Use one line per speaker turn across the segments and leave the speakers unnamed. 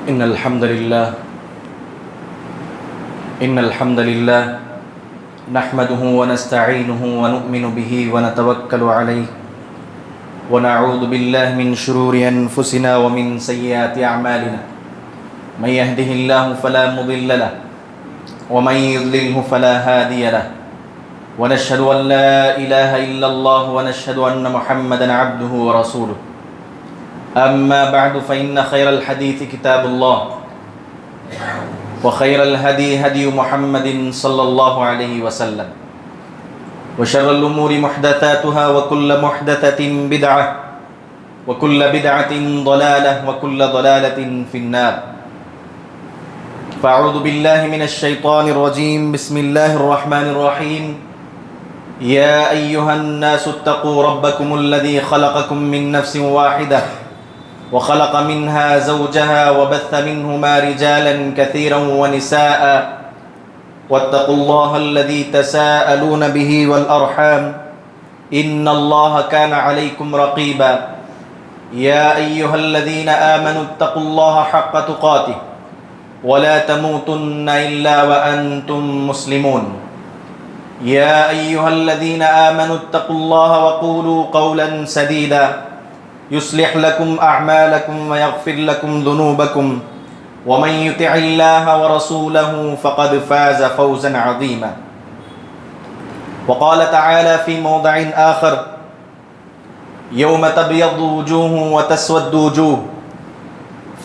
إن الحمد لله نحمده ونستعينه ونؤمن به ونتوكل عليه ونعوذ بالله من شرور أنفسنا ومن سيئات أعمالنا من يهده الله فلا مضل له ومن يضلله فلا هادي له ونشهد أن لا إله إلا الله ونشهد أن محمدا عبده ورسوله أما بعد فإن خير الحديث كتاب الله وخير الهدي هدي محمد صلى الله عليه وسلم وشر الأمور محدثاتها وكل محدثة بدعة وكل بدعة ضلالة وكل ضلالة في النار فأعوذ بالله من الشيطان الرجيم بسم الله الرحمن الرحيم يا أيها الناس اتقوا ربكم الذي خلقكم من نفس واحدة وخلق منها زوجها وبث منهما رجالا كثيرا ونساء واتقوا الله الذي تساءلون به والأرحام إن الله كان عليكم رقيبا يا أيها الذين آمنوا اتقوا الله حق تقاته ولا تموتن إلا وأنتم مسلمون يا أيها الذين آمنوا اتقوا الله وقولوا قولا سديدا يصلح لكم أعمالكم ويغفر لكم ذنوبكم ومن يطع الله ورسوله فقد فاز فوزا عظيما وقال تعالى في موضع آخر يوم تبيض وجوه وتسود وجوه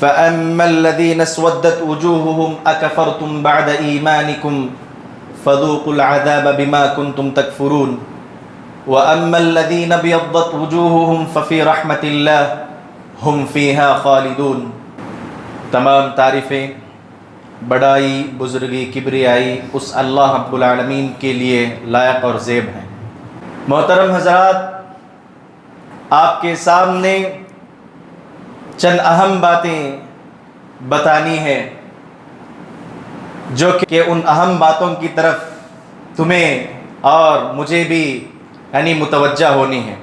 فأما الذين اسودت وجوههم أكفرتم بعد إيمانكم فذوقوا العذاب بما كنتم تكفرون وأما الذين ابيضت وجوههم ففي رحمة الله هم فيها خالدون. تمام تعریفیں، بڑائی، بزرگی، کبریائی اس اللہ رب العالمین کے لیے لائق اور زیب ہیں. محترم حضرات، آپ کے سامنے چند اہم باتیں بتانی ہیں جو کہ ان اہم باتوں کی طرف تمہیں اور مجھے بھی متوجہ ہونی ہے.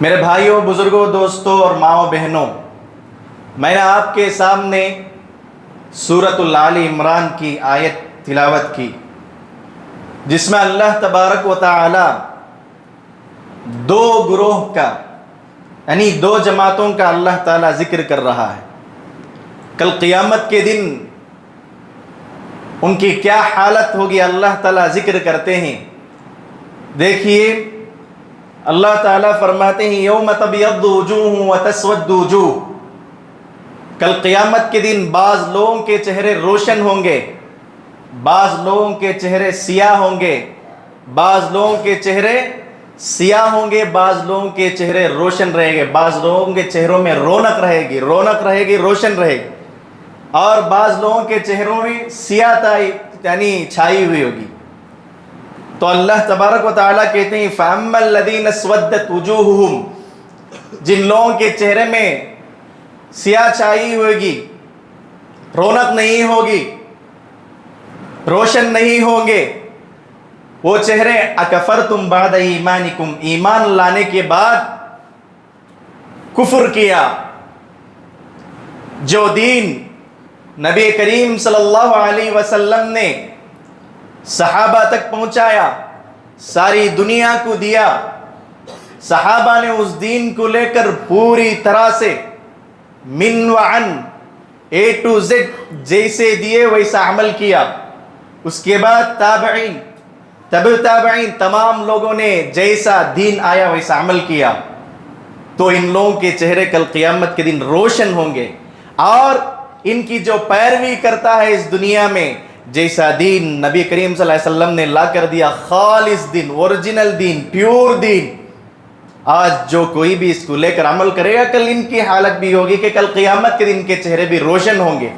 میرے بھائیوں، بزرگوں، دوستوں اور ماؤں بہنوں، میں نے آپ کے سامنے سورۃ آل عمران کی آیت تلاوت کی جس میں اللہ تبارک و تعالی دو گروہ کا دو جماعتوں کا اللہ تعالی ذکر کر رہا ہے. کل قیامت کے دن ان کی کیا حالت ہوگی اللہ تعالی ذکر کرتے ہیں. دیکھیے، اللہ تعالیٰ فرماتے ہیں یوم تبیض وجوہ وتسود وجوہ. کل قیامت کے دن بعض لوگوں کے چہرے روشن ہوں گے، بعض لوگوں کے چہرے سیاہ ہوں گے، بعض لوگوں کے چہرے سیاہ ہوں گے، بعض لوگوں کے چہرے روشن رہیں گے، بعض لوگوں کے چہروں میں رونق رہے گی، روشن رہے گی، اور بعض لوگوں کے چہروں میں سیاہ چھائی ہوئی ہوگی. تو اللہ تبارک و تعالیٰ کہتے ہیں فَأَمَّا الَّذِينَ اسْوَدَّتْ وُجُوهُهُمْ، جن لوگوں کے چہرے میں سیاہ چھائی ہوگی، رونق نہیں ہوگی، روشن نہیں ہوں گے وہ چہرے اکفرتم بعد ایمانکم، ایمان لانے کے بعد کفر کیا. جو دین نبی کریم صلی اللہ علیہ وسلم نے صحابہ تک پہنچایا، ساری دنیا کو دیا، صحابہ نے اس دین کو لے کر پوری طرح سے من وعن A to Z جیسے دیے ویسا عمل کیا. اس کے بعد تابعین، تابعین، تمام لوگوں نے جیسا دین آیا ویسا عمل کیا. تو ان لوگوں کے چہرے کل قیامت کے دن روشن ہوں گے، اور ان کی جو پیروی کرتا ہے اس دنیا میں، جیسا دین نبی کریم صلی اللہ علیہ وسلم نے لا کر دیا، خالص دین، اوریجنل دین، پیور دین، آج جو کوئی بھی اس کو لے کر عمل کرے گا کل ان کی حالت بھی ہوگی کہ کل قیامت کے دن کے چہرے بھی روشن ہوں گے.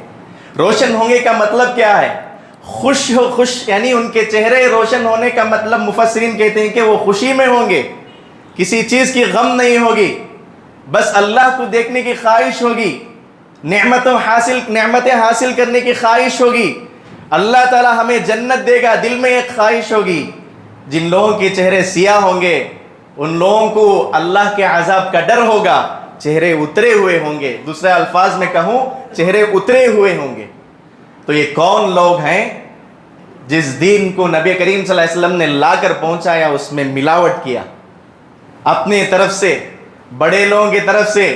روشن ہوں گے کا مطلب کیا ہے؟ خوش ان کے چہرے روشن ہونے کا مطلب مفسرین کہتے ہیں کہ وہ خوشی میں ہوں گے، کسی چیز کی غم نہیں ہوگی، بس اللہ کو دیکھنے کی خواہش ہوگی، نعمتیں حاصل کرنے کی خواہش ہوگی، اللہ تعالی ہمیں جنت دے گا، دل میں ایک خواہش ہوگی. جن لوگوں کے چہرے سیاہ ہوں گے ان لوگوں کو اللہ کے عذاب کا ڈر ہوگا، چہرے اترے ہوئے ہوں گے. دوسرے الفاظ میں کہوں چہرے اترے ہوئے ہوں گے. تو یہ کون لوگ ہیں جس دین کو نبی کریم صلی اللہ علیہ وسلم نے لا کر پہنچایا اس میں ملاوٹ کیا, اپنے طرف سے, بڑے لوگوں کی طرف سے,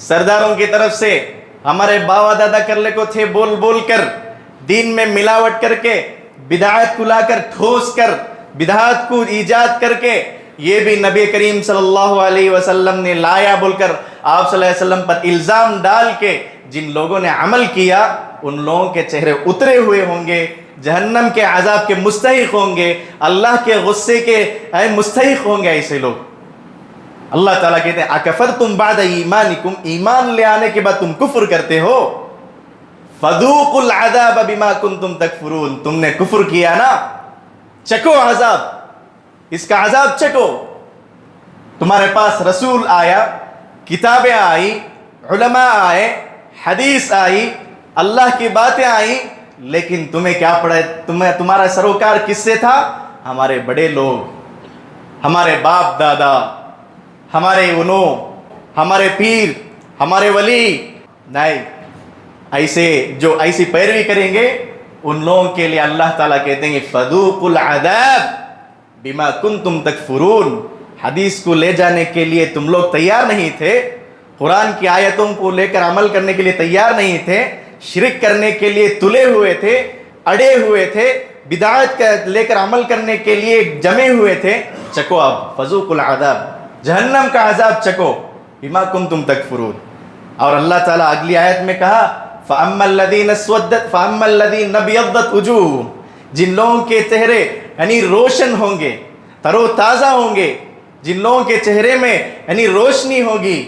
سرداروں کی طرف سے, ہمارے باوا دادا کرلے کو تھے بول بول کر دین میں ملاوٹ کر کے بدعات کو لا کر ٹھوس کر بدعات کو ایجاد کر کے یہ بھی نبی کریم صلی اللہ علیہ وسلم نے لایا بول کر آپ صلی اللہ علیہ وسلم پر الزام ڈال کے جن لوگوں نے عمل کیا ان لوگوں کے چہرے اترے ہوئے ہوں گے, جہنم کے عذاب کے مستحق ہوں گے, اللہ کے غصے کے مستحق ہوں گے ایسے لوگ. اللہ تعالیٰ کہتے ہیں اکفرتم بعد ایمانکم, ایمان لے آنے کے بعد تم کفر کرتے ہو, فذوقوا العذاب بما کنتم تکفرون, تم نے کفر کیا نا, چکو عذاب, اس کا عذاب چکو. تمہارے پاس رسول آیا, کتابیں آئی, علماء آئے, حدیث آئی, اللہ کی باتیں آئیں, لیکن تمہیں کیا پڑے, تمہارا سروکار کس سے تھا؟ ہمارے بڑے لوگ, ہمارے باپ دادا, ہمارے انو, ہمارے پیر, ہمارے ولی. نہیں, ایسے جو ایسی پیروی کریں گے ان لوگوں کے لیے اللہ تعالیٰ کہتے ہیں فذوقوا العذاب بما کنتم تکفرون. حدیث کو لے جانے کے لیے تم لوگ تیار نہیں تھے, قرآن کی آیتوں کو لے کر عمل کرنے کے لیے تیار نہیں تھے, شرک کرنے کے لیے تلے ہوئے تھے, اڑے ہوئے تھے, بدعات لے کر عمل کرنے کے لیے جمے ہوئے تھے. چکو اب فذوقوا العذاب, جہنم کا عذاب چکو بما کنتم تکفرون. اور اللہ تعالیٰ اگلی آیت میں کہا فَأَمَّا الَّذِينَ ابْيَضَّتْ وُجُوهُهُمْ, جن لوگوں کے چہرے یعنی روشن ہوں گے, تر و تازہ ہوں گے, جن لوگوں کے چہرے میں یعنی روشنی ہوگی,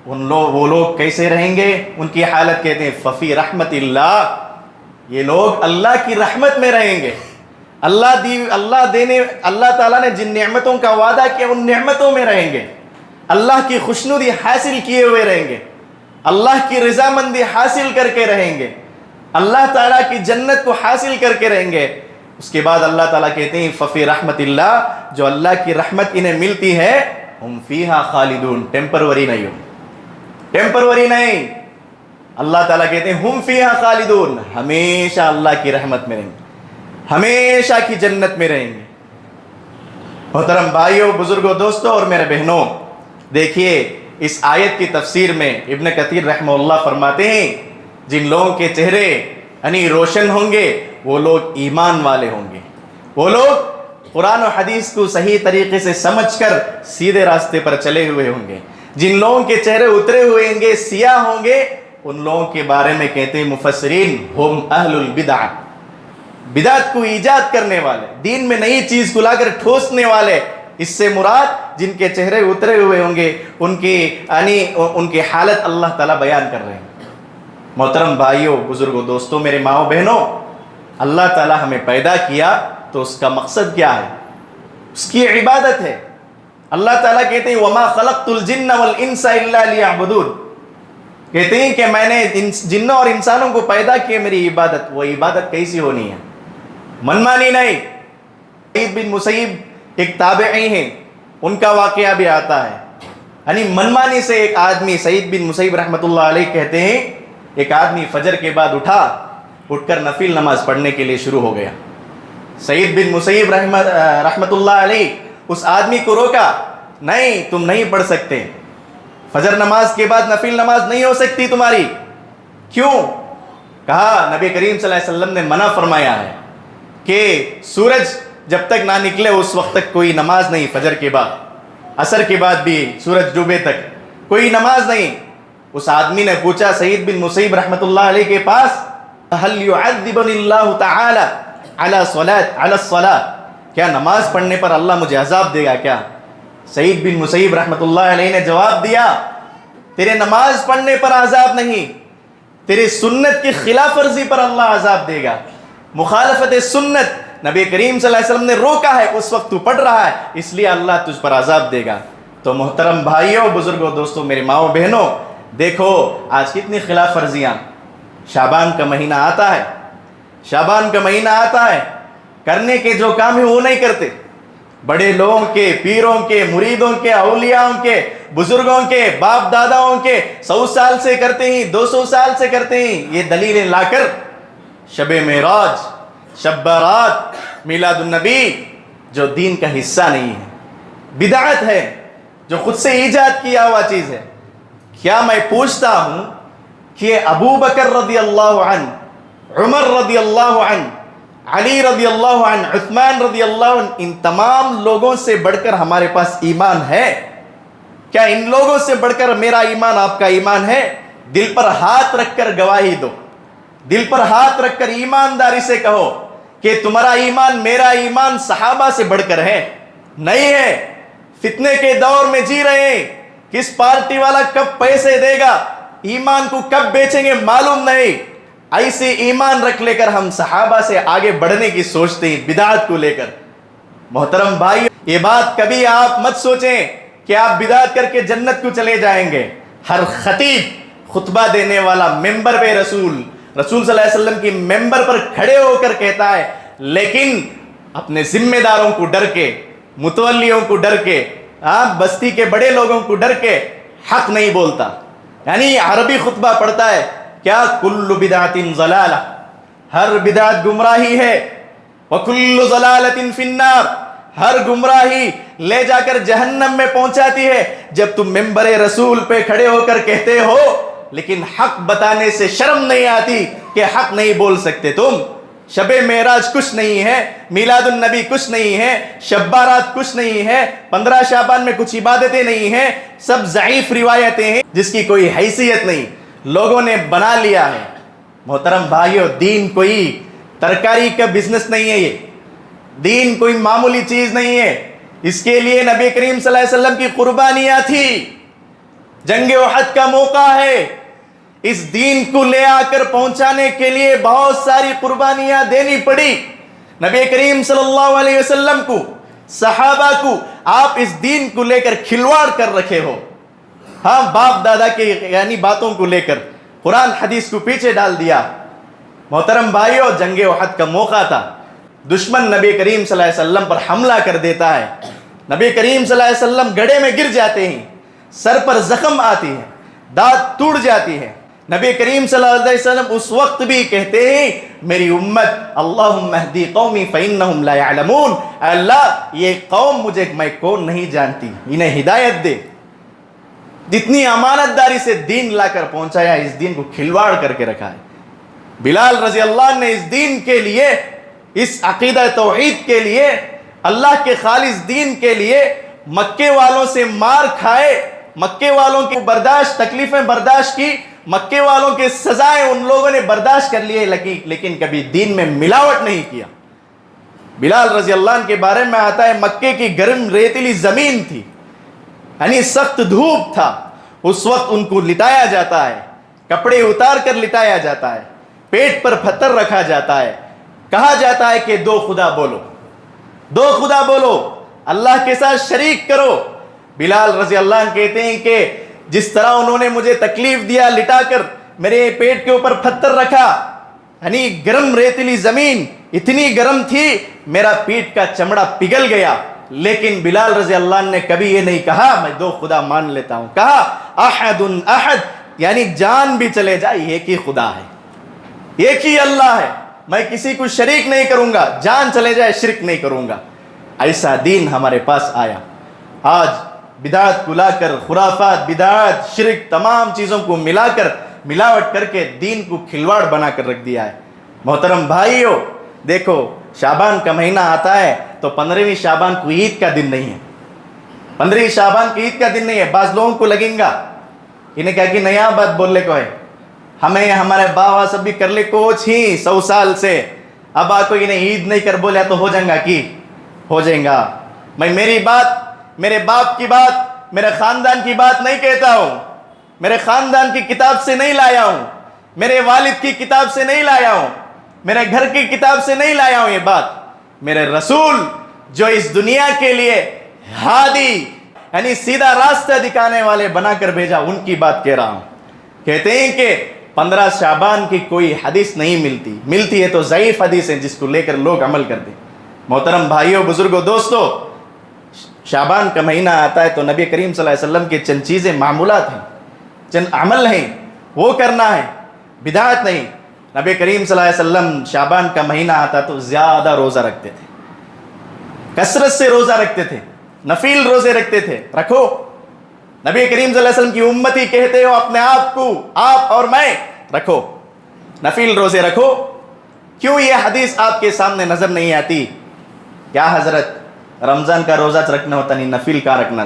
وہ لوگ کیسے رہیں گے؟ ان کی حالت کہتے ہیں ففی رحمت اللہ, یہ لوگ اللہ کی رحمت میں رہیں گے. اللہ تعالیٰ نے جن نعمتوں کا وعدہ کیا ان نعمتوں میں رہیں گے, اللہ کی خوشنودی حاصل کیے ہوئے رہیں گے, اللہ کی رضامندی حاصل کر کے رہیں گے, اللہ تعالیٰ کی جنت کو حاصل کر کے رہیں گے. اس کے بعد اللہ تعالیٰ کہتے ہیں ففی رحمت اللہ, جو اللہ کی رحمت انہیں ملتی ہے ہم فیہا خالدون, ٹیمپروری نہیں ہو, ٹیمپروری نہیں. اللہ تعالیٰ کہتے ہیں ہم فیہا خالدون, ہمیشہ اللہ کی رحمت میں رہیں گے, ہمیشہ کی جنت میں رہیں گے. محترم بھائیوں, بزرگوں, دوستوں اور میرے بہنوں, دیکھیے اس آیت کی تفسیر میں ابن کثیر رحمہ اللہ فرماتے ہیں جن لوگوں کے چہرے یعنی روشن ہوں گے وہ لوگ ایمان والے ہوں گے, وہ لوگ قرآن و حدیث کو صحیح طریقے سے سمجھ کر سیدھے راستے پر چلے ہوئے ہوں گے. جن لوگوں کے چہرے اترے ہوئے ہوں گے, سیاہ ہوں گے, ان لوگوں کے بارے میں کہتے ہیں مفسرین ہم اہل البدع, بدعت کو ایجاد کرنے والے, دین میں نئی چیز کو لا کر ٹھوسنے والے. اس سے مراد جن کے چہرے اترے ہوئے ہوں گے ان کی حالت اللہ تعالیٰ بیان کر رہے ہیں. محترم بھائیوں, بزرگوں, دوستوں, میرے ماؤں بہنوں, اللہ تعالیٰ ہمیں پیدا کیا تو اس کا مقصد کیا ہے؟ اس کی عبادت ہے. اللہ تعالیٰ کہتے ہیں وَمَا خَلَقْتُ الْجِنَّ وَالْإِنسَ إِلَّا لِيَعْبُدُونَ, کہتے ہیں کہ میں نے جنوں اور انسانوں کو پیدا کیا میری عبادت. وہ عبادت کیسی ہونی ہے؟ منمانی نہیں. سعید بن مسیب ایک تابعی ہیں, ان کا واقعہ بھی آتا ہے. یعنی منمانی سے ایک آدمی, سعید بن مسیب رحمۃ اللہ علیہ کہتے ہیں, ایک آدمی فجر کے بعد اٹھ کر نفل نماز پڑھنے کے لیے شروع ہو گیا. سعید بن مسیب رحمۃ اللہ علیہ اس آدمی کو روکا, نہیں تم نہیں پڑھ سکتے, فجر نماز کے بعد نفل نماز نہیں ہو سکتی تمہاری. کیوں؟ کہا نبی کریم صلی اللہ علیہ وسلم نے منع فرمایا ہے کہ سورج جب تک نہ نکلے اس وقت تک کوئی نماز نہیں, فجر کے بعد, عصر کے بعد بھی سورج ڈوبے تک کوئی نماز نہیں. اس آدمی نے پوچھا سعید بن مسیب رحمۃ اللہ علیہ کے پاس هل يعذبني اللہ تعالی علی الصلاۃ, کیا نماز پڑھنے پر اللہ مجھے عذاب دے گا کیا؟ سعید بن مسیب رحمۃ اللہ علیہ نے جواب دیا تیرے نماز پڑھنے پر عذاب نہیں, تیرے سنت کی خلاف ورزی پر اللہ عذاب دے گا. مخالفت سنت نبی کریم صلی اللہ علیہ وسلم نے روکا ہے, اس وقت تو پڑھ رہا ہے, اس لیے اللہ تجھ پر عذاب دے گا. تو محترم بھائیوں, بزرگوں, دوستوں, میرے ماؤں بہنوں, دیکھو آج کتنی خلاف ورزیاں. شعبان کا مہینہ آتا ہے, شعبان کا مہینہ آتا ہے, کرنے کے جو کام ہیں وہ نہیں کرتے, بڑے لوگوں کے، پیروں کے، مریدوں کے، اولیاءوں کے، بزرگوں کے، باپ داداؤں کے 100 سال سے کرتے ہیں، 200 سال سے کرتے ہیں، یہ دلیلیں لا کر شب معراج، شب برات، میلاد النبی جو دین کا حصہ نہیں ہے، بدعت ہے، جو خود سے ایجاد کیا ہوا چیز ہے. کیا میں پوچھتا ہوں کہ ابو بکر رضی اللہ عنہ، عمر رضی اللہ عنہ، علی رضی اللہ عنہ، عثمان رضی اللہ عنہ، ان تمام لوگوں سے بڑھ کر ہمارے پاس ایمان ہے؟ کیا ان لوگوں سے بڑھ کر میرا ایمان، آپ کا ایمان ہے؟ دل پر ہاتھ رکھ کر گواہی دو، دل پر ہاتھ رکھ کر ایمانداری سے کہو کہ تمہارا ایمان میرا ایمان صحابہ سے بڑھ کر ہے؟ نہیں ہے. فتنے کے دور میں جی رہے ہیں، کس پارٹی والا کب پیسے دے گا، ایمان کو کب بیچیں گے معلوم نہیں. ایسے ایمان رکھ لے کر ہم صحابہ سے آگے بڑھنے کی سوچتے ہیں بدعت کو لے کر. محترم بھائی، یہ بات کبھی آپ مت سوچیں کہ آپ بدعت کر کے جنت کو چلے جائیں گے. ہر خطیب، خطبہ دینے والا ممبر پہ رسول صلی اللہ علیہ وسلم کی ممبر پر کھڑے ہو کر کہتا ہے، لیکن اپنے ذمہ داروں کو ڈر کے، متولیوں کو ڈر کے، بستی کے بڑے لوگوں کو ڈر کے حق نہیں بولتا. یعنی عربی خطبہ پڑھتا ہے کیا، کل بدعت ضلالہ، ہر بدعت گمراہی ہے، وکل ضلالۃ فی النار، ہر گمراہی لے جا کر جہنم میں پہنچاتی ہے. جب تم ممبر رسول پہ کھڑے ہو کر کہتے ہو لیکن حق بتانے سے شرم نہیں آتی کہ حق نہیں بول سکتے تم. شب معراج کچھ نہیں ہے، میلاد النبی کچھ نہیں ہے، شب بارات کچھ نہیں ہے، 15 شعبان میں کچھ عبادتیں نہیں ہیں، سب ضعیف روایتیں ہیں جس کی کوئی حیثیت نہیں، لوگوں نے بنا لیا ہے. محترم بھائیو، دین کوئی ترکاری کا بزنس نہیں ہے، یہ دین کوئی معمولی چیز نہیں ہے. اس کے لیے نبی کریم صلی اللہ علیہ وسلم کی قربانیاں تھی. جنگ احد کا موقع ہے، اس دین کو لے آ کر پہنچانے کے لیے بہت ساری قربانیاں دینی پڑی. نبی کریم صلی اللہ علیہ وسلم کو، صحابہ کو آپ اس دین کو لے کر کھلواڑ کر رکھے ہو. ہاں، باپ دادا کے یعنی باتوں کو لے کر قرآن حدیث کو پیچھے ڈال دیا. محترم بھائیو، جنگ احد کا موقع تھا، دشمن نبی کریم صلی اللہ علیہ وسلم پر حملہ کر دیتا ہے. نبی کریم صلی اللہ علیہ وسلم گڑھے میں گر جاتے ہیں، سر پر زخم آتی ہے، دانت ٹوٹ جاتی ہے. نبی کریم صلی اللہ علیہ وسلم اس وقت بھی کہتے ہیں، میری امت اللہم اہدی قومی فإنہم لا یعلمون، اللہ یہ قوم میں کون نہیں جانتی، انہیں ہدایت دے. جتنی امانت داری سے دین لا کر پہنچایا، اس دین کو کھلواڑ کر کے رکھا ہے. بلال رضی اللہ عنہ نے اس دین کے لیے، اس عقیدہ توحید کے لیے، اللہ کے خالص دین کے لیے مکے والوں سے مار کھائے، مکے والوں کی تکلیفیں برداشت کی، مکے والوں کے سزائیں ان لوگوں نے برداشت کر لیے، لیکن کبھی دین میں ملاوٹ نہیں کیا. بلال رضی اللہ عنہ کے بارے میں آتا ہے، مکے کی گرم ریتیلی زمین تھی، یعنی سخت دھوپ تھا. اس وقت ان کو لٹایا جاتا ہے، کپڑے اتار کر لٹایا جاتا ہے، پیٹ پر پتھر رکھا جاتا ہے، کہا جاتا ہے کہ 2 خدا بولو، 2 خدا بولو، اللہ کے ساتھ شریک کرو. بلال رضی اللہ عنہ کہتے ہیں کہ جس طرح انہوں نے مجھے تکلیف دیا، لٹا کر میرے پیٹ کے اوپر پتھر رکھا، یعنی گرم ریتیلی زمین اتنی گرم تھی، میرا پیٹ کا چمڑا پگھل گیا. لیکن بلال رضی اللہ عنہ نے کبھی یہ نہیں کہا میں 2 خدا مان لیتا ہوں، کہا احد احد، یعنی جان بھی چلے جائے ایک ہی خدا ہے، ایک ہی اللہ ہے، میں کسی کو شریک نہیں کروں گا، جان چلے جائے شرک نہیں کروں گا. ایسا دین ہمارے پاس آیا. آج بدعت کو لا کر، خرافات، بدعت، شرک، تمام چیزوں کو ملا کر، ملاوٹ کر کے دین کو کھلواڑ بنا کر رکھ دیا ہے. محترم بھائیو، دیکھو شعبان کا مہینہ آتا ہے تو 15ویں شعبان کو عید کا دن نہیں ہے، 15ویں شعبان کی عید کا دن نہیں ہے. بعض لوگوں کو لگیں گا انہیں کہا کہ نیا بات بولنے کو ہے، ہمیں ہمارے باوا سب بھی کر لے کوچ ہی 100 سال سے، اب آ کو انہیں عید نہیں کر بولیا تو ہو جائیں گا کی ہو جائیں گا. میں میری بات، میرے باپ کی بات، میرے خاندان کی بات نہیں کہتا ہوں، میرے خاندان کی کتاب سے نہیں لایا ہوں، میرے والد کی کتاب سے نہیں لایا ہوں، میرے گھر کی کتاب سے نہیں لایا ہوں. یہ بات میرے رسول جو اس دنیا کے لیے ہادی، یعنی سیدھا راستہ دکھانے والے بنا کر بھیجا، ان کی بات کہہ رہا ہوں. کہتے ہیں کہ 15 شعبان کی کوئی حدیث نہیں ملتی ہے تو ضعیف حدیث ہے جس کو لے کر لوگ عمل کرتے. محترم بھائیوں، بزرگوں، دوستو، شعبان کا مہینہ آتا ہے تو نبی کریم صلی اللہ علیہ وسلم کے چند چیزیں معمولات ہیں، چند عمل ہیں، وہ کرنا ہے، بدعت نہیں۔ نبی کریم صلی اللہ علیہ وسلم شعبان کا مہینہ آتا تو زیادہ روزہ رکھتے تھے، کثرت سے روزہ رکھتے تھے، نفل روزے رکھتے تھے۔ رکھو، نبی کریم صلی اللہ علیہ وسلم کی امتی کہتے ہو اپنے آپ کو، آپ اور میں، رکھو نفل روزے رکھو۔ کیوں یہ حدیث آپ کے سامنے نظر نہیں آتی؟ کیا حضرت رمضان کا روزہ رکھنا ہوتا نہیں، نفل کا رکھنا؟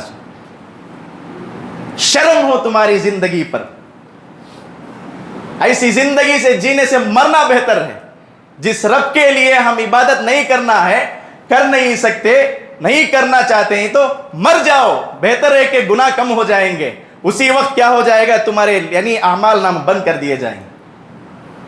شرم ہو تمہاری زندگی پر، ایسی زندگی سے جینے سے مرنا بہتر ہے۔ جس رب کے لیے ہم عبادت نہیں کرنا ہے، کر نہیں سکتے، نہیں کرنا چاہتے ہیں تو مر جاؤ، بہتر ہے کہ گناہ کم ہو جائیں گے۔ اسی وقت کیا ہو جائے گا، تمہارے یعنی اعمال نام بند کر دیے جائیں گے۔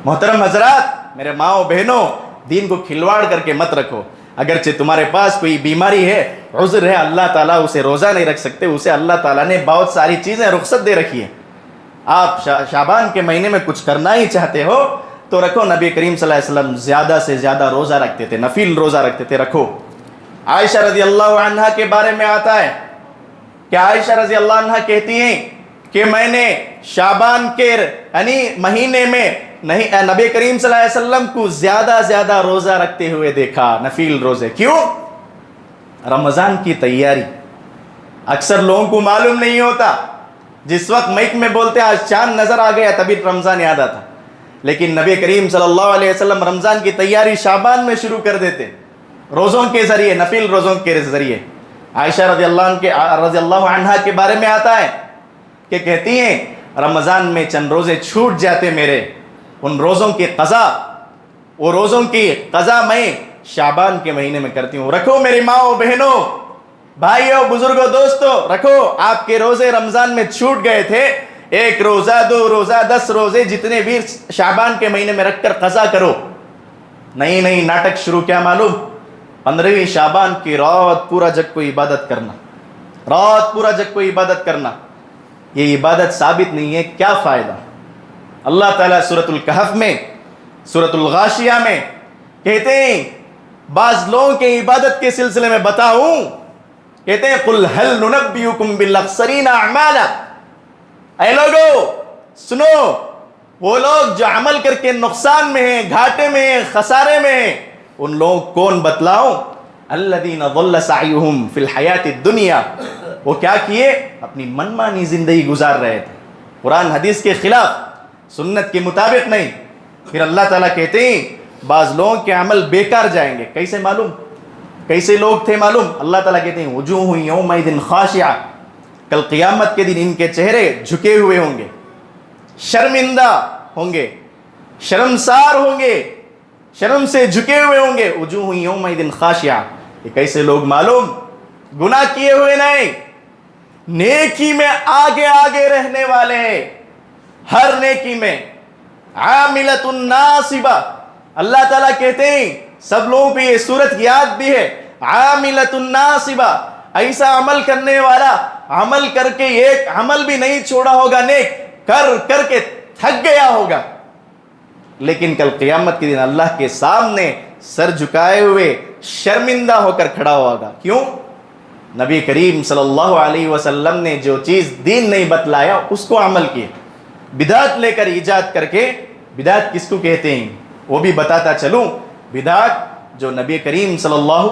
محترم حضرات، میرے ماؤں بہنوں، دین کو کھلواڑ کر کے مت رکھو۔ اگرچہ تمہارے پاس کوئی بیماری ہے، عذر ہے، اللہ تعالیٰ اسے روزہ نہیں رکھ سکتے، اسے اللہ تعالیٰ نے بہت ساری چیزیں رخصت دے رکھی ہے۔ آپ شعبان کے مہینے میں کچھ کرنا ہی چاہتے ہو تو رکھو۔ نبی کریم صلی اللہ علیہ وسلم زیادہ سے زیادہ روزہ رکھتے تھے، نفل روزہ رکھتے تھے، رکھو۔ عائشہ رضی اللہ عنہا کے بارے میں آتا ہے کہ عائشہ رضی اللہ عنہا کہتی ہیں کہ میں نے شعبان کے یعنی مہینے میں نہیں نبی کریم صلی اللہ علیہ وسلم کو زیادہ روزہ رکھتے ہوئے دیکھا، نفل روزے۔ کیوں؟ رمضان کی تیاری اکثر لوگوں کو معلوم نہیں ہوتا۔ جس وقت مائک میں بولتے ہیں آج چاند نظر آ گیا تبھی رمضان یاد آتا، لیکن نبی کریم صلی اللہ علیہ وسلم رمضان کی تیاری شعبان میں شروع کر دیتے، روزوں کے ذریعے، نفل روزوں کے ذریعے۔ عائشہ رضی اللہ عنہا کے بارے میں آتا ہے کہ کہتی ہیں رمضان میں چند روزے چھوٹ جاتے میرے، ان روزوں کی قضا، وہ روزوں کی قضا میں شعبان کے مہینے میں کرتی ہوں۔ رکھو میری ماؤں بہنوں، بھائیوں، بزرگوں، دوستوں، رکھو۔ آپ کے روزے رمضان میں چھوٹ گئے تھے، 1 روزہ 2 روزہ 10 روزے جتنے بھی شعبان کے مہینے میں رکھ کر قضا کرو۔ نہیں ناٹک شروع کیا معلوم؟ 15ویں شعبان کی رات پورا جگ کو عبادت کرنا، رات پورا جگ کو عبادت کرنا، یہ عبادت ثابت نہیں ہے، کیا فائدہ؟ اللہ تعالیٰ سورۃ الکہف میں، سورۃ الغاشیہ میں کہتے ہیں بعض لوگوں کے عبادت کے سلسلے میں بتاؤں، کہتے ہیں قُلْ هَلْ نُنَبِّئُكُمْ بِالْأَخْسَرِينَ أَعْمَالًا، اے لوگو سنو، وہ لوگ جو عمل کر کے نقصان میں ہیں، گھاٹے میں ہیں، خسارے میں ہیں، ان لوگوں کون بتلاؤں؟ الَّذِينَ ضَلَّ سَعْيُهُمْ فِي الْحَيَاةِ الدُّنْيَا، وہ کیا کیے؟ اپنی منمانی زندگی گزار رہے تھے، قرآن حدیث کے خلاف، سنت کے مطابق نہیں۔ پھر اللہ تعالیٰ کہتے ہیں بعض لوگوں کے عمل بیکار جائیں گے۔ کیسے معلوم؟ کیسے لوگ تھے معلوم؟ اللہ تعالیٰ کہتے ہیں وجوہ یومئذ خاشعہ، کل قیامت کے دن ان کے چہرے جھکے ہوئے ہوں گے، شرمندہ ہوں گے، شرمسار ہوں گے، شرم سے جھکے ہوئے ہوں گے۔ وجوہ یومئذ خاشعہ، یہ کیسے لوگ معلوم؟ گناہ کیے ہوئے نہیں، نیکی میں آگے رہنے والے، ہر نیکی میں عاملۃ ناصبہ۔ اللہ تعالیٰ کہتے ہیں سب لوگوں پہ یہ صورت یاد بھی ہے، عاملۃ ناصبہ، ایسا عمل کرنے والا، عمل کر کے ایک عمل بھی نہیں چھوڑا ہوگا، نیک کر کے تھک گیا ہوگا، لیکن کل قیامت کے دن اللہ کے سامنے سر جھکائے ہوئے شرمندہ ہو کر کھڑا ہوگا۔ کیوں؟ نبی کریم صلی اللہ علیہ وسلم نے جو چیز دین نہیں بتلایا اس کو عمل کیا، بدعت لے کر ایجاد کر کے۔ بدعت کس کو کہتے ہیں وہ بھی بتاتا چلوں۔ بدعت جو نبی کریم صلی اللہ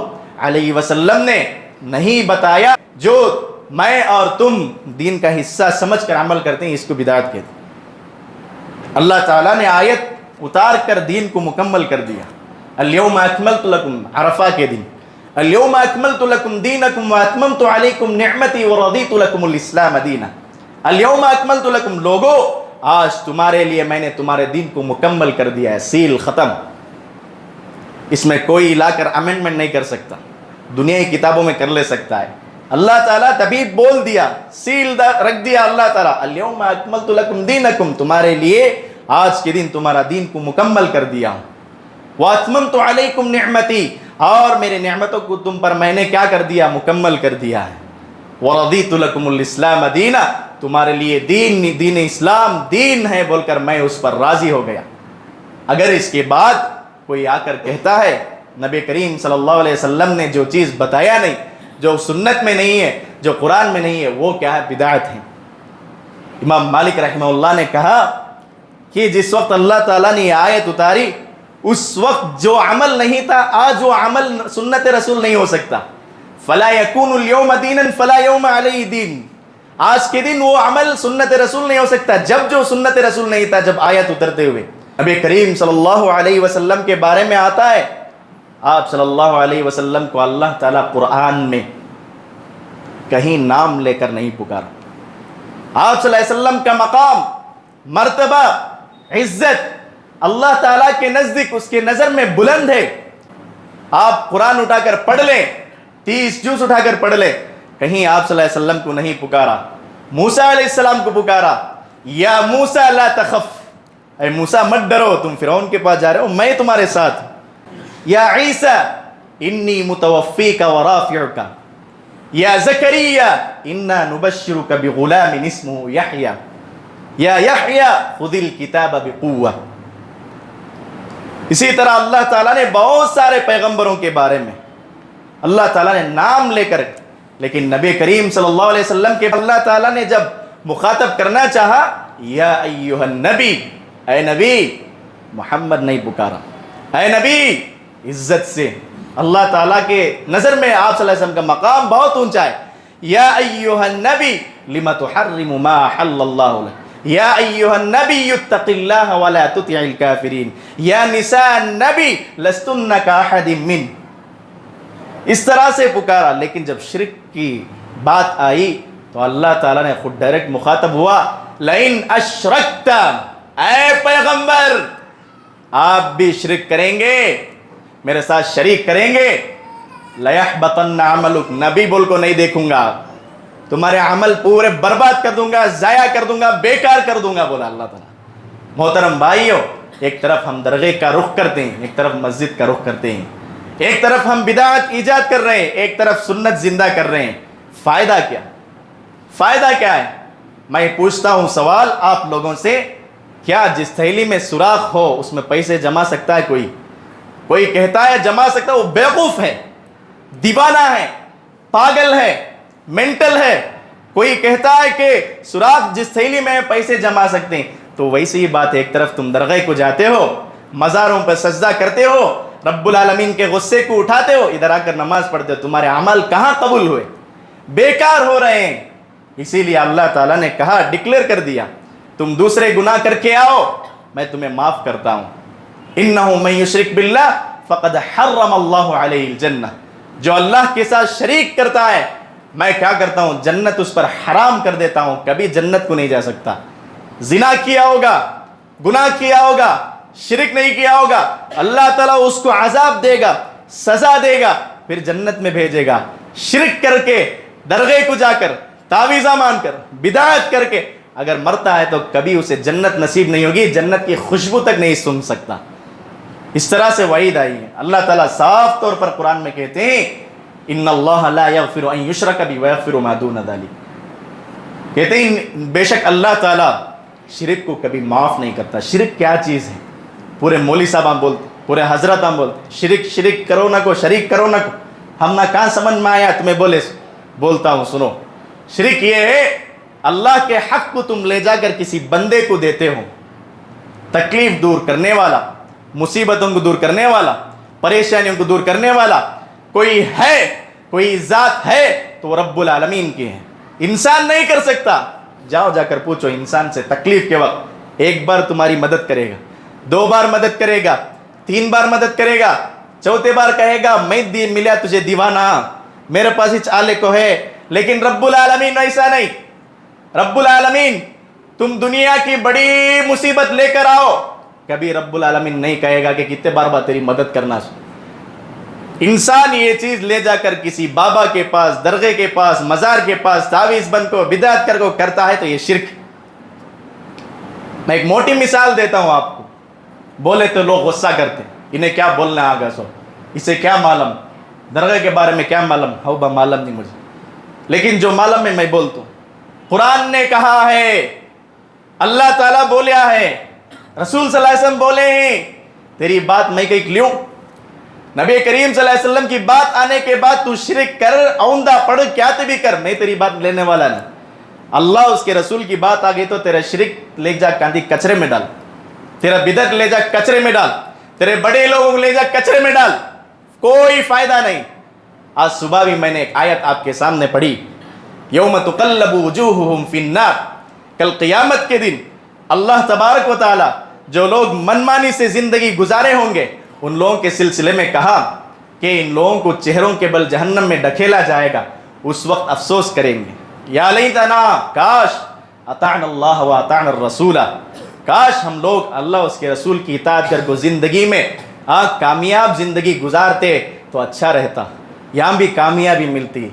علیہ وسلم نے نہیں بتایا، جو میں اور تم دین کا حصہ سمجھ کر عمل کرتے ہیں، اس کو بدعت کہتے ہیں۔ اللہ تعالیٰ نے آیت اتار کر دین کو مکمل کر دیا۔ الیوم اکملت لکم، عرفہ کے دن، الیوم اکملت لکم دینکم واتممت علیکم نعمتی ورضیت لکم الاسلام دینا۔ الیوم اکملت لکم، لوگو آج تمہارے لیے میں نے تمہارے دین کو مکمل کر دیا ہے، سیل ختم۔ اس میں کوئی لا کر امینڈمنٹ نہیں کر سکتا، دنیا کی کتابوں میں کر لے سکتا ہے۔ اللہ تعالیٰ تبھی بول دیا، سیل رکھ دیا اللہ تعالیٰ، الیوم اکملت لکم دینکم، تمہارے لیے آج کے دن تمہارا دین کو مکمل کر دیا ہوں۔ واتممت علیکم نعمتی، اور میرے نعمتوں کو تم پر میں نے کیا کر دیا؟ مکمل کر دیا ہے۔ ورضیت لکم الاسلام دینا، تمہارے لیے دین اسلام دین ہے بول کر میں اس پر راضی ہو گیا۔ اگر اس کے بعد کوئی آ کر کہتا ہے نبی کریم صلی اللہ علیہ وسلم نے جو چیز بتایا نہیں، جو سنت میں نہیں ہے، جو قرآن میں نہیں ہے، وہ کیا ہے؟ بدعت ہے۔ امام مالک رحمہ اللہ نے کہا کہ جس وقت اللہ تعالیٰ نے یہ آیت اتاری اس وقت جو عمل نہیں تھا، آج وہ عمل سنت رسول نہیں ہو سکتا۔ فلا یکون اليوم دینا فلا یوم علیہ دین، آج کے دن وہ عمل سنت رسول نہیں ہو سکتا جب جو سنت رسول نہیں تھا، جب آیت اترتے ہوئے نبی کریم صلی اللہ علیہ وسلم کے بارے میں آتا ہے، آپ صلی اللہ علیہ وسلم کو اللہ تعالیٰ قرآن میں کہیں نام لے کر نہیں پکارا۔ آپ صلی اللہ علیہ وسلم کا مقام، مرتبہ، عزت اللہ تعالیٰ کے نزدیک اس کے نظر میں بلند ہے۔ آپ قرآن اٹھا کر پڑھ لیں، 30 جز اٹھا کر پڑھ لیں، کہیں آپ صلی اللہ علیہ وسلم کو نہیں پکارا۔ موسیٰ علیہ السلام کو پکارا، یا موسیٰ لا تخف، اے موسیٰ مت ڈرو، تم فرعون کے پاس جا رہے ہو، میں تمہارے ساتھ۔ یا عیسیٰ انی متوفیک ورافعک، یا زکریا انا نبشرک بغلام اسمہ یحییٰ، یا یحییٰ خذ الکتاب بقوہ۔ اسی طرح اللہ تعالیٰ نے بہت سارے پیغمبروں کے بارے میں اللہ تعالیٰ نے نام لے کر، لیکن نبی کریم صلی اللہ علیہ وسلم کے اللہ تعالیٰ نے جب مخاطب کرنا چاہا، یا ایہا النبی، اے نبی، محمد نہیں پکارا، اے نبی، عزت سے اللہ تعالیٰ کے نظر میں آپ صلی اللہ علیہ وسلم کا مقام بہت اونچا ہے۔ یا ایہا النبی لم تحرم ما حل اللہ لک، یا ایہا النبی اتق اللہ ولا تطع الکافرین، یا نساء النبی لستن کاحد من، اس طرح سے پکارا۔ لیکن جب شرک کی بات آئی تو اللہ تعالیٰ نے خود ڈائریکٹ مخاطب ہوا، لئن اشرکت، اے پیغمبر آپ بھی شرک کریں گے، میرے ساتھ شریک کریں گے، لیحبطن عملک، نبی بول کو نہیں دیکھوں گا، تمہارے عمل پورے برباد کر دوں گا، ضائع کر دوں گا، بیکار کر دوں گا، بولا اللہ تعالیٰ۔ محترم بھائیو، ایک طرف ہم درگاہ کا رخ کرتے ہیں، ایک طرف مسجد کا رخ کرتے ہیں، ایک طرف ہم بدعت ایجاد کر رہے ہیں، ایک طرف سنت زندہ کر رہے ہیں، فائدہ کیا؟ فائدہ کیا ہے؟ میں پوچھتا ہوں سوال آپ لوگوں سے، کیا جس تھیلی میں سوراخ ہو اس میں پیسے جما سکتا ہے کوئی؟ کوئی کہتا ہے جما سکتا ہے، وہ بیوقوف ہے، دیوانہ ہے، پاگل ہے، مینٹل ہے۔ کوئی کہتا ہے کہ سوراخ جس تھیلی میں پیسے جما سکتے ہیں، تو ویسی ہی بات ہے، ایک طرف تم درگاہ کو جاتے ہو، مزاروں پر سجدہ کرتے ہو، رب العالمین کے غصے کو اٹھاتے ہو، ادھر آ کر نماز پڑھتے ہو، تمہارے عمل کہاں قبول ہوئے؟ بیکار ہو رہے ہیں۔ اسی لیے اللہ تعالیٰ نے کہا، ڈکلیئر کر دیا، تم دوسرے گناہ کر کے آؤ، میں تمہیں معاف کرتا ہوں۔ انہ من یشرک باللہ فقد حرم اللہ علیہ الجنہ، جو اللہ کے ساتھ شریک کرتا ہے میں کیا کرتا ہوں؟ جنت اس پر حرام کر دیتا ہوں، کبھی جنت کو نہیں جا سکتا۔ زنا کیا ہوگا، گناہ کیا ہوگا، شرک نہیں کیا ہوگا، اللہ تعالیٰ اس کو عذاب دے گا، سزا دے گا، پھر جنت میں بھیجے گا۔ شرک کر کے، درگاہ کو جا کر، تعویذہ مان کر، بدعت کر کے اگر مرتا ہے تو کبھی اسے جنت نصیب نہیں ہوگی، جنت کی خوشبو تک نہیں سن سکتا۔ اس طرح سے وعید آئی ہے۔ اللہ تعالیٰ صاف طور پر قرآن میں کہتے ہیں، ان اللہ لا یغفر ان یشرک بہ ویغفر ما دون ذلک، کہتے ہیں بے شک اللہ تعالیٰ شرک کو کبھی معاف نہیں کرتا۔ شرک کیا چیز ہے؟ پورے مولوی صاحب ہم بولتے، پورے حضرت ہم بولتے، شرک شرک کرو نہ کو، شریک کرو نہ کو، ہم نہ کہاں سمجھ میں آیا تمہیں بولتا ہوں سنو۔ شرک یہ ہے اللہ کے حق کو تم لے جا کر کسی بندے کو دیتے ہو، تکلیف دور کرنے والا، مصیبتوں کو دور کرنے والا، پریشانیوں کو دور کرنے والا کوئی ہے، کوئی ذات ہے تو وہ رب العالمین کی ہے، انسان نہیں کر سکتا۔ جاؤ جا کر پوچھو انسان سے، تکلیف کے وقت ایک بار تمہاری مدد کرے گا، 2 بار مدد کرے گا، 3 بار مدد کرے گا، 4تھے بار کہے گا میں ملا تجھے دیوانہ، میرے پاس ہی آلے کو ہے۔ لیکن رب العالمین ایسا نہیں۔ رب العالمین تم دنیا کی بڑی مصیبت لے کر آؤ، کبھی رب العالمین نہیں کہے گا کہ کتنے بار تیری مدد کرنا۔ انسان یہ چیز لے جا کر کسی بابا کے پاس، درگاہ کے پاس، مزار کے پاس، تعویذ بند کو، بدعت کر کو کرتا ہے تو یہ شرک۔ میں ایک موٹی مثال دیتا ہوں آپ کو، بولے تو لوگ غصہ کرتے، انہیں کیا بولنا آگا سو، اسے کیا معلوم، درگاہ کے بارے میں کیا معلوم، ہو با معلوم نہیں مجھے، لیکن جو معلوم ہے میں بولتا ہوں۔ قرآن نے کہا ہے، اللہ تعالیٰ بولیا ہے، رسول صلی اللہ علیہ وسلم بولے ہیں، تیری بات میں کہیں لوں، نبی کریم صلی اللہ علیہ وسلم کی بات آنے کے بعد تو شرک کر، اوندہ پڑھ، کیا بھی کر، میں تیری بات لینے والا نہیں. اللہ اس کے رسول کی بات آ گئی تو تیرا شرک لے جا کاندھی کچرے میں ڈال، تیرا بدعت لے جا کچرے میں ڈال، تیرے بڑے لوگوں کو لے جا کچرے میں ڈال، کوئی فائدہ نہیں. آج صبح بھی میں نے ایک آیت آپ کے سامنے پڑھی، یوم تقلب وجوہہم فی النار، کل قیامت کے دن اللہ تبارک و تعالی جو لوگ منمانی سے زندگی گزارے ہوں گے ان لوگوں کے سلسلے میں کہا کہ ان لوگوں کو چہروں کے بل جہنم میں ڈھکیلا جائے گا. اس وقت افسوس کریں گے، یا لیتنا، کاش اطعنا اللہ و اطعنا الرسول، کاش ہم لوگ اللہ اس کے رسول کی اطاعت کر کو زندگی میں کامیاب زندگی گزارتے تو اچھا رہتا، یہاں بھی کامیابی ملتی.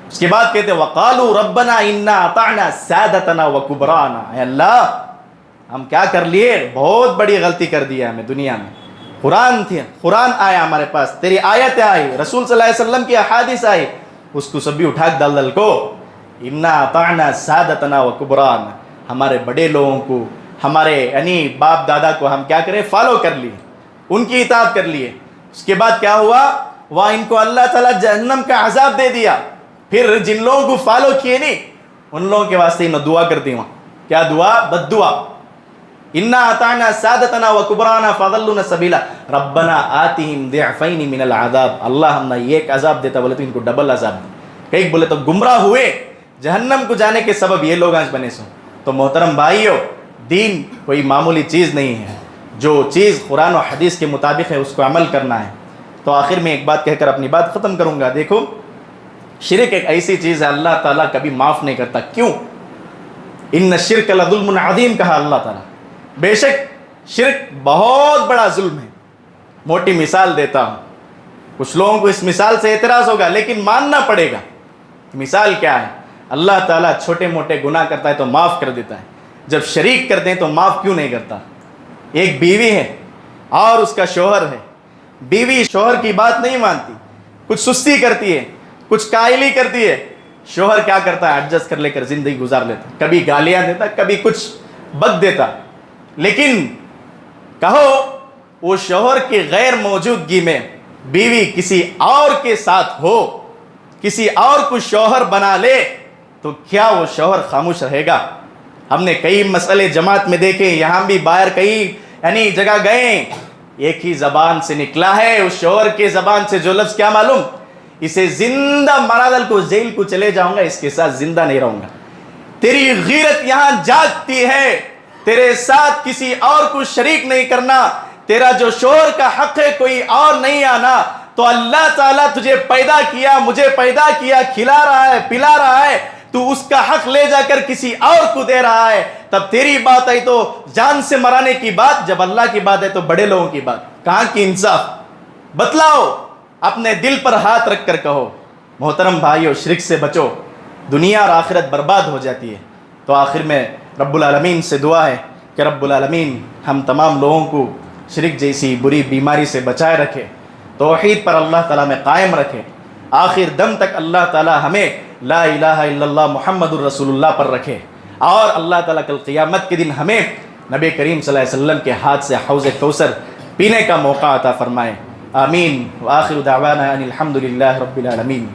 اس کے بعد کہتے وقالوا ربنا انا اطعنا سادتنا وکبرانا، اے اللہ ہم کیا کر لیے، بہت بڑی غلطی کر دی ہے ہمیں دنیا میں. قرآن آیا ہمارے پاس، تیری آیتیں آئی، رسول صلی اللہ علیہ وسلم کی احادیث آئی، اس کو سب بھی اٹھا دل کو انا اطعنا سادتنا وکبرانا، ہمارے بڑے لوگوں کو، ہمارے یعنی باپ دادا کو ہم کیا کریں، فالو کر لیے، ان کی اطاعت کر لیے. اس کے بعد کیا ہوا، وہاں ان کو اللہ تعالیٰ جہنم کا عذاب دے دیا. پھر جن لوگوں کو فالو کیے نہیں ان لوگوں کے واسطے انہوں دعا کرتی ہوں، کیا دعا، بد دعا، انا اطعنا سادتنا وکبرانا فضلنا سبیلا ربنا آتہم ضعفین من العذاب، اللہ ہم نے ایک عذاب دیتا بولے تو ان کو ڈبل عذاب دے. کئی بولے تو گمراہ ہوئے، جہنم کو جانے کے سبب یہ لوگ آج بنے سو. تو محترم بھائیو، دین کوئی معمولی چیز نہیں ہے، جو چیز قرآن و حدیث کے مطابق ہے اس کو عمل کرنا ہے. تو آخر میں ایک بات کہہ کر اپنی بات ختم کروں گا. دیکھو شرک ایک ایسی چیز ہے اللہ تعالیٰ کبھی معاف نہیں کرتا. کیوں؟ ان الشرک لظلم عظیم کہا اللہ تعالیٰ، بے شک شرک بہت بڑا ظلم ہے. موٹی مثال دیتا ہوں، کچھ لوگوں کو اس مثال سے اعتراض ہوگا لیکن ماننا پڑے گا. مثال کیا ہے، اللہ تعالیٰ چھوٹے موٹے گناہ کرتا ہے تو معاف کر دیتا ہے، جب شریک کرتے ہیں تو معاف کیوں نہیں کرتا؟ ایک بیوی ہے اور اس کا شوہر ہے، بیوی شوہر کی بات نہیں مانتی، کچھ سستی کرتی ہے، کچھ قائلی کرتی ہے، شوہر کیا کرتا ہے، ایڈجسٹ کر لے کر زندگی گزار لیتا، کبھی گالیاں دیتا، کبھی کچھ بک دیتا. لیکن کہو وہ شوہر کی غیر موجودگی میں بیوی کسی اور کے ساتھ ہو، کسی اور کو شوہر بنا لے تو کیا وہ شوہر خاموش رہے گا؟ ہم نے کئی مسئلے جماعت میں دیکھے، یہاں بھی باہر کئی یعنی جگہ گئے، ایک ہی زبان سے نکلا ہے اس شوہر کے زبان سے جو لفظ، کیا معلوم، اسے زندہ مرا ڈال کو جیل کو چلے جاؤں گا، اس کے ساتھ زندہ نہیں رہوں گا. تیری غیرت یہاں جاگتی ہے، تیرے ساتھ کسی اور کو شریک نہیں کرنا، تیرا جو شوہر کا حق ہے کوئی اور نہیں آنا. تو اللہ تعالیٰ تجھے پیدا کیا، مجھے پیدا کیا، کھلا رہا ہے، پلا رہا ہے، تو اس کا حق لے جا کر کسی اور کو دے رہا ہے. تب تیری بات آئی تو جان سے مرانے کی بات، جب اللہ کی بات ہے تو بڑے لوگوں کی بات. کہاں کی انصاف؟ بتلاؤ، اپنے دل پر ہاتھ رکھ کر کہو. محترم بھائیو، شرک سے بچو، دنیا اور آخرت برباد ہو جاتی ہے. تو آخر میں رب العالمین سے دعا ہے کہ رب العالمین ہم تمام لوگوں کو شرک جیسی بری بیماری سے بچائے رکھے، توحید پر اللہ تعالیٰ میں قائم رکھے، آخر دم تک اللہ تعالیٰ ہمیں لا الہ الا اللہ محمد الرسول اللہ پر رکھے، اور اللہ تعالیٰ کل قیامت کے دن ہمیں نبی کریم صلی اللہ علیہ وسلم کے ہاتھ سے حوض کوثر پینے کا موقع عطا فرمائے. آمین. وآخر دعوانا ان الحمد للہ رب العالمین.